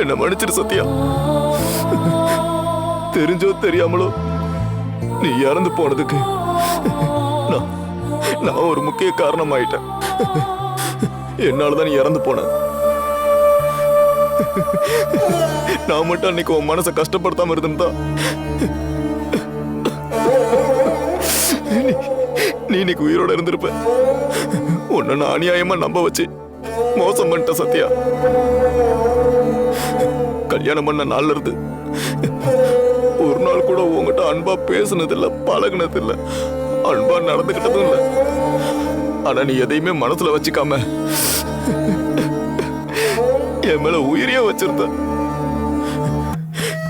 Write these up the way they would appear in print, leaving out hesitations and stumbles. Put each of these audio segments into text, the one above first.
என்ன மன்னிச்சிரு சத்யா. தெரிஞ்சோ தெரியாமலோ நீ இறந்து போனதுக்கு நான் ஒரு முக்கிய காரணமாயிட்டேன். என்னாலதான் நீ இறந்து போன. நான் மட்டும் அன்னைக்கு உன் மனசை கஷ்டப்படுத்தாம இருந்தா நீ இன்னைக்கு உயிரோட இருந்திருப்ப. உன்னை நான் அநியாயமா நம்ப வச்சு மோசம் பண்ணிட்ட சத்யா. கல்யாணம் பண்ண நாள்ல இருந்து ஒரு நாள் கூட உங்ககிட்ட அன்பா பேசுனது இல்ல, பழகுனது இல்ல, அன்பா நடந்துகிட்டதும் இல்ல. ஆனா நீ எதையுமே மனசுல வச்சுக்காம என் மேல உயிரியா வச்சிருந்த.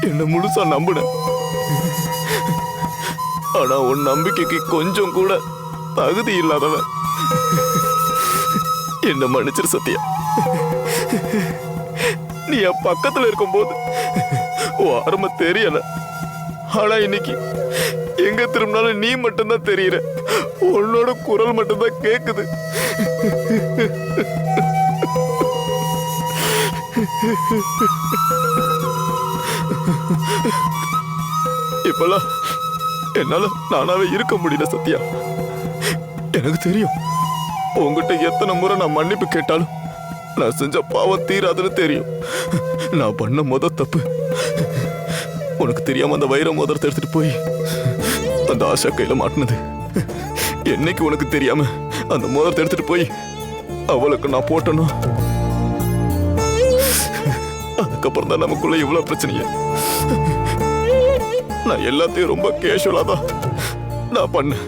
என்ன முழுசா நம்புன. ஆனா உன் நம்பிக்கைக்கு கொஞ்சம் கூட தகுதி இல்லாதவன். என்ன மன்னிச்சிரு சத்யா. நீ என் பக்கத்துல இருக்கும் போது ஆரம்ப தெரியல. ஆனா இன்னைக்கு எங்க திரும்பினாலும் நீ மட்டும்தான் தெரியற. உன்னோட குரல் மட்டும்தான் கேக்குது. இப்பெல்லாம் என்னால நானாவே இருக்க முடியல சத்யா. எனக்கு தெரியும் உங்ககிட்ட எத்தனை முறை நான் மன்னிப்பு கேட்டாலும் நான் செஞ்ச பாவம் தீராதுன்னு தெரியும். நான் பண்ண முத தப்பு உனக்கு தெரியாம அந்த வைர மோதிரத்தை எடுத்துட்டு போய் அந்த ஆஷா கையில மாட்டினது. என்னைக்கு உனக்கு தெரியாம அந்த மோதிரத்தை எடுத்துட்டு போய் அவளுக்கு நான் போட்டனோ அதுக்கப்புறம் தான் நமக்குள்ள இவ்வளவு பிரச்சனைய. நான் எல்லாத்தையும் ரொம்ப கேஷுவலா தான் நான் பண்ணேன்.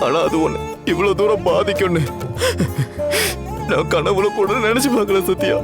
ஆனா அது ஒண்ணு இவ்வளவு தூரம் பாதிக்கும்னு நான் கனவுல கூட நினைச்சு பார்க்கல சத்யா.